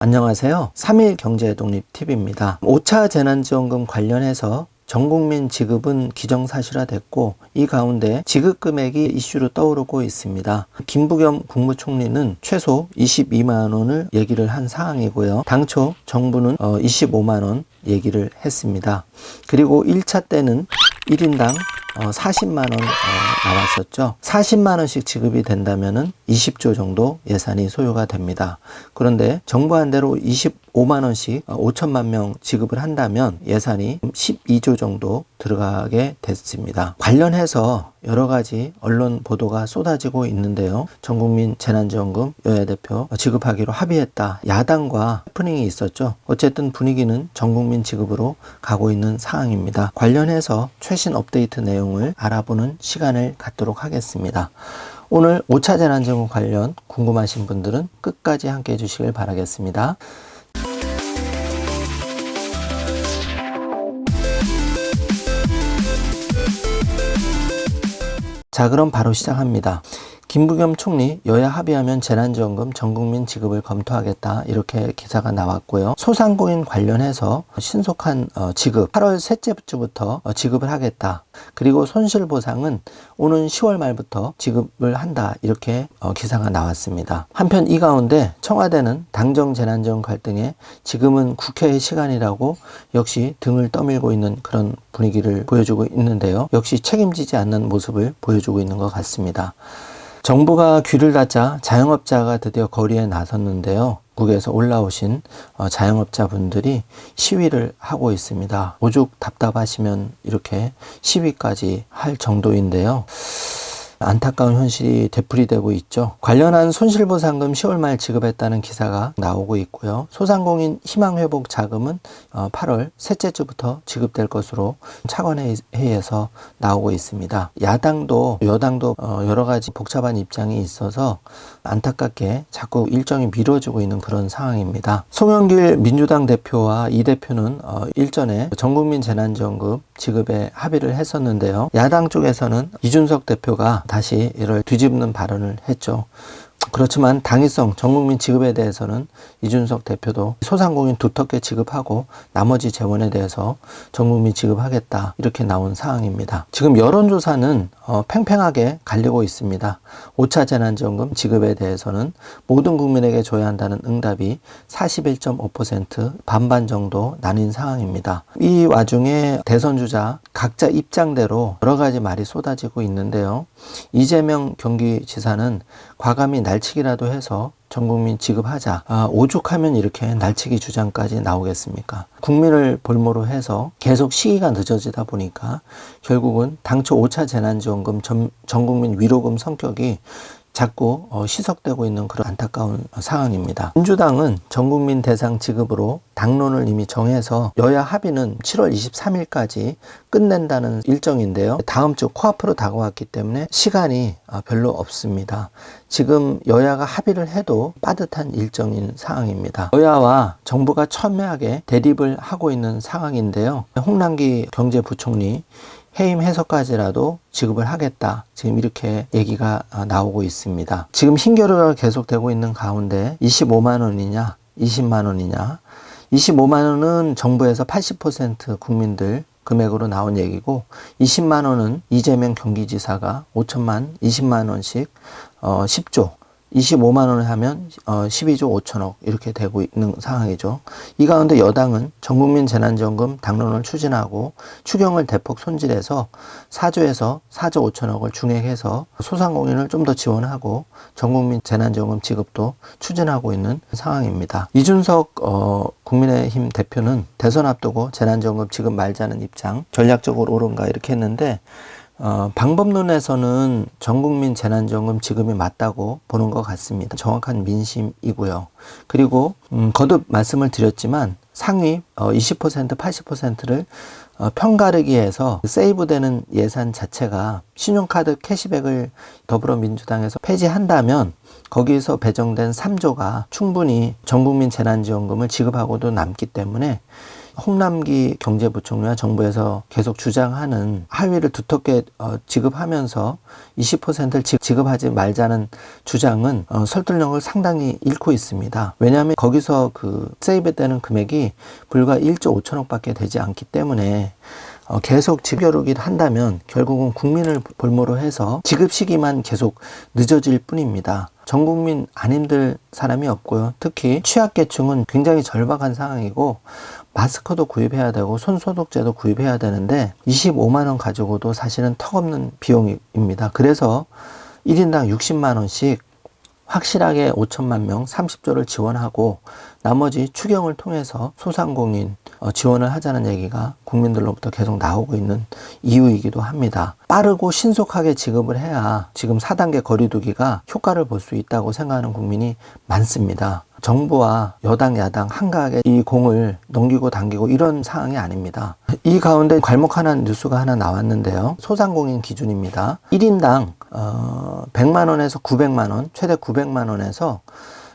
안녕하세요. 3일 경제독립TV입니다. 5차 재난지원금 관련해서 전국민 지급은 기정사실화됐고 이 가운데 지급 금액이 이슈로 떠오르고 있습니다. 김부겸 국무총리는 최소 22만 원을 얘기를 한 사항이고요. 당초 정부는 25만 원 얘기를 했습니다. 그리고 1차 때는 1인당 40만 원 나왔었죠. 40만 원씩 지급이 된다면은 20조 정도 예산이 소요가 됩니다. 그런데 정부안대로 25만 원씩 5천만 명 지급을 한다면 예산이 12조 정도 들어가게 됐습니다. 관련해서 여러 가지 언론 보도가 쏟아지고 있는데요. 전국민 재난지원금 여야 대표 지급하기로 합의했다. 야당과 해프닝이 있었죠. 어쨌든 분위기는 전국민 지급으로 가고 있는 상황입니다. 관련해서 최신 업데이트 내용을 알아보는 시간을 갖도록 하겠습니다. 오늘 5차 재난지원금 관련 궁금하신 분들은 끝까지 함께 해주시길 바라겠습니다. 자, 그럼 바로 시작합니다. 김부겸 총리 여야 합의하면 재난지원금 전국민 지급을 검토하겠다 이렇게 기사가 나왔고요. 소상공인 관련해서 신속한 지급 8월 셋째 주부터 지급을 하겠다. 그리고 손실보상은 오는 10월 말부터 지급을 한다 이렇게 기사가 나왔습니다. 한편 이 가운데 청와대는 당정 재난지원금 갈등에 지금은 국회의 시간이라고 역시 등을 떠밀고 있는 그런 분위기를 보여주고 있는데요. 역시 책임지지 않는 모습을 보여주고 있는 것 같습니다. 정부가 귀를 닫자 자영업자가 드디어 거리에 나섰는데요. 국에서 올라오신 자영업자분들이 시위를 하고 있습니다. 오죽 답답하시면 이렇게 시위까지 할 정도인데요. 안타까운 현실이 되풀이되고 있죠. 관련한 손실보상금 10월 말 지급했다는 기사가 나오고 있고요. 소상공인 희망회복 자금은 8월 셋째 주부터 지급될 것으로 차관회의에서 나오고 있습니다. 야당도 여당도 여러 가지 복잡한 입장이 있어서 안타깝게 자꾸 일정이 미뤄지고 있는 그런 상황입니다. 송영길 민주당 대표와 이 대표는 일전에 전국민 재난지원금 지급에 합의를 했었는데요. 야당 쪽에서는 이준석 대표가 다시 이를 뒤집는 발언을 했죠. 그렇지만 당위성 전국민 지급에 대해서는 이준석 대표도 소상공인 두텁게 지급하고 나머지 재원에 대해서 전국민 지급하겠다 이렇게 나온 상황입니다. 지금 여론조사는 팽팽하게 갈리고 있습니다. 5차 재난지원금 지급에 대해서는 모든 국민에게 줘야 한다는 응답이 41.5% 반반 정도 나뉜 상황입니다. 이 와중에 대선주자 각자 입장대로 여러 가지 말이 쏟아지고 있는데요. 이재명 경기지사는 과감히 날치기라도 해서 전국민 지급하자. 오죽하면 이렇게 날치기 주장까지 나오겠습니까? 국민을 볼모로 해서 계속 시기가 늦어지다 보니까 결국은 당초 5차 재난지원금 전국민 위로금 성격이 자꾸 희석되고 있는 그런 안타까운 상황입니다. 민주당은 전국민 대상 지급으로 당론을 이미 정해서 여야 합의는 7월 23일까지 끝낸다는 일정인데요. 다음 주 코앞으로 다가왔기 때문에 시간이 별로 없습니다. 지금 여야가 합의를 해도 빠듯한 일정인 상황입니다. 여야와 정부가 첨예하게 대립을 하고 있는 상황인데요. 홍남기 경제부총리 해임 해석까지라도 지급을 하겠다. 지금 이렇게 얘기가 나오고 있습니다. 지금 흰겨루가 계속되고 있는 가운데 25만 원이냐 20만 원이냐 25만 원은 정부에서 80% 국민들 금액으로 나온 얘기고 20만 원은 이재명 경기지사가 20만 원씩 10조 25만 원을 하면 12조 5천억 이렇게 되고 있는 상황이죠. 이 가운데 여당은 전국민 재난지원금 당론을 추진하고 추경을 대폭 손질해서 4조에서 4조 5천억을 중액해서 소상공인을 좀 더 지원하고 전국민 재난지원금 지급도 추진하고 있는 상황입니다. 이준석 국민의힘 대표는 대선 앞두고 재난지원금 지급 말자는 입장, 전략적으로 옳은가 이렇게 했는데 방법론에서는 전국민 재난지원금 지급이 맞다고 보는 것 같습니다. 정확한 민심이고요. 그리고 거듭 말씀을 드렸지만 상위 20% 80%를 편가르기해서 세이브되는 예산 자체가 신용카드 캐시백을 더불어민주당에서 폐지한다면 거기서 배정된 3조가 충분히 전국민 재난지원금을 지급하고도 남기 때문에 홍남기 경제부총리와 정부에서 계속 주장하는 하위를 두텁게 지급하면서 20%를 지급하지 말자는 주장은 설득력을 상당히 잃고 있습니다. 왜냐하면 거기서 그 세이브되는 금액이 불과 1조 5천억 밖에 되지 않기 때문에 계속 지급을 한다면 결국은 국민을 볼모로 해서 지급 시기만 계속 늦어질 뿐입니다. 전 국민 안 힘들 사람이 없고요. 특히 취약계층은 굉장히 절박한 상황이고 마스크도 구입해야 되고 손소독제도 구입해야 되는데 25만 원 가지고도 사실은 턱없는 비용입니다. 그래서 1인당 60만 원씩 확실하게 5천만 명 30조를 지원하고 나머지 추경을 통해서 소상공인 지원을 하자는 얘기가 국민들로부터 계속 나오고 있는 이유이기도 합니다. 빠르고 신속하게 지급을 해야 지금 4단계 거리두기가 효과를 볼 수 있다고 생각하는 국민이 많습니다. 정부와 여당, 야당 한가하게 이 공을 넘기고 당기고 이런 상황이 아닙니다. 이 가운데 괄목하는 뉴스가 하나 나왔는데요. 소상공인 기준입니다. 1인당 100만 원에서 900만 원, 최대 900만 원에서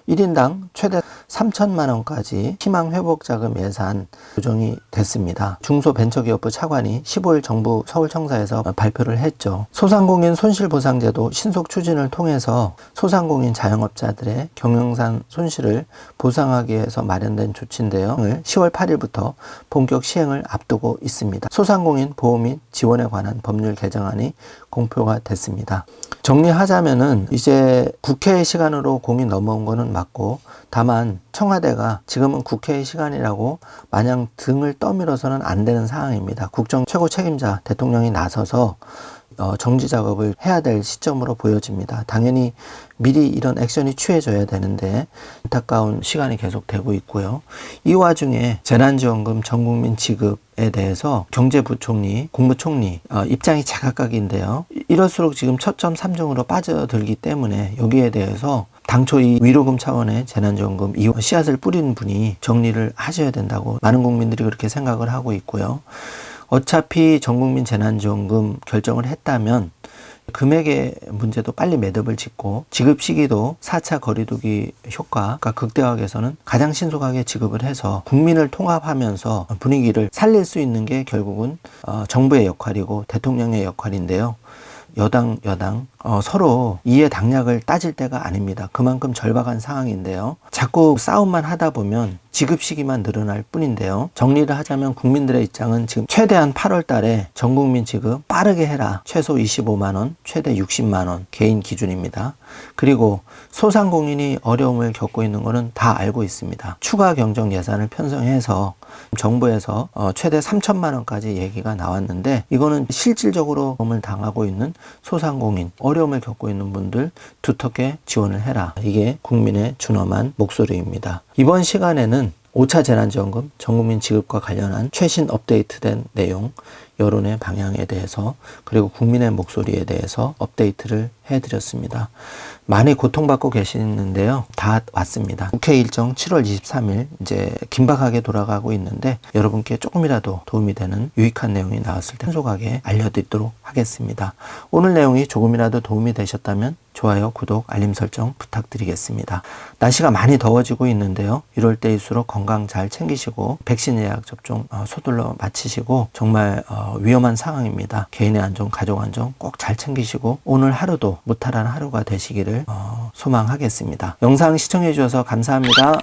1인당 최대 3천만 원까지 희망회복자금 예산 조정이 됐습니다. 중소벤처기업부 차관이 15일 정부 서울청사에서 발표를 했죠. 소상공인 손실보상제도 신속 추진을 통해서 소상공인 자영업자들의 경영상 손실을 보상하기 위해서 마련된 조치인데요. 10월 8일부터 본격 시행을 앞두고 있습니다. 소상공인 보호 및 지원에 관한 법률 개정안이 공표가 됐습니다. 정리하자면은 이제 국회의 시간으로 공이 넘어온 거는 맞고 다만 청와대가 지금은 국회의 시간이라고 마냥 등을 떠밀어서는 안 되는 상황입니다. 국정 최고 책임자 대통령이 나서서 정지 작업을 해야 될 시점으로 보여집니다. 당연히 미리 이런 액션이 취해져야 되는데 안타까운 시간이 계속되고 있고요. 이 와중에 재난지원금 전국민 지급에 대해서 경제부총리, 국무총리 입장이 제각각인데요. 이럴수록 지금 초점 3중으로 빠져들기 때문에 여기에 대해서 당초 이 위로금 차원의 재난지원금 이 씨앗을 뿌린 분이 정리를 하셔야 된다고 많은 국민들이 그렇게 생각을 하고 있고요. 어차피 전국민 재난지원금 결정을 했다면 금액의 문제도 빨리 매듭을 짓고 지급 시기도 4차 거리두기 효과가 극대화해서는 가장 신속하게 지급을 해서 국민을 통합하면서 분위기를 살릴 수 있는 게 결국은 정부의 역할이고 대통령의 역할인데요. 여당 서로 이해 당략을 따질 때가 아닙니다. 그만큼 절박한 상황인데요. 자꾸 싸움만 하다 보면 지급 시기만 늘어날 뿐인데요. 정리를 하자면 국민들의 입장은 지금 최대한 8월 달에 전 국민 지급 빠르게 해라. 최소 25만 원, 최대 60만 원 개인 기준입니다. 그리고 소상공인이 어려움을 겪고 있는 거는 다 알고 있습니다. 추가 경정 예산을 편성해서 정부에서 최대 3천만 원까지 얘기가 나왔는데 이거는 실질적으로 어려움을 당하고 있는 소상공인, 어려움을 겪고 있는 분들 두텁게 지원을 해라. 이게 국민의 준엄한 목소리입니다. 이번 시간에는 5차 재난지원금 전국민 지급과 관련한 최신 업데이트된 내용, 여론의 방향에 대해서 그리고 국민의 목소리에 대해서 업데이트를 해드렸습니다. 많이 고통받고 계시는데요. 다 왔습니다. 국회 일정 7월 23일 이제 긴박하게 돌아가고 있는데 여러분께 조금이라도 도움이 되는 유익한 내용이 나왔을 때 신속하게 알려드리도록 하겠습니다. 오늘 내용이 조금이라도 도움이 되셨다면 좋아요, 구독, 알림 설정 부탁드리겠습니다. 날씨가 많이 더워지고 있는데요. 이럴 때일수록 건강 잘 챙기시고 백신 예약 접종 서둘러 마치시고 정말 위험한 상황입니다. 개인의 안전, 가족 안전 꼭 잘 챙기시고 오늘 하루도 무탈한 하루가 되시기를 소망하겠습니다. 영상 시청해 주셔서 감사합니다.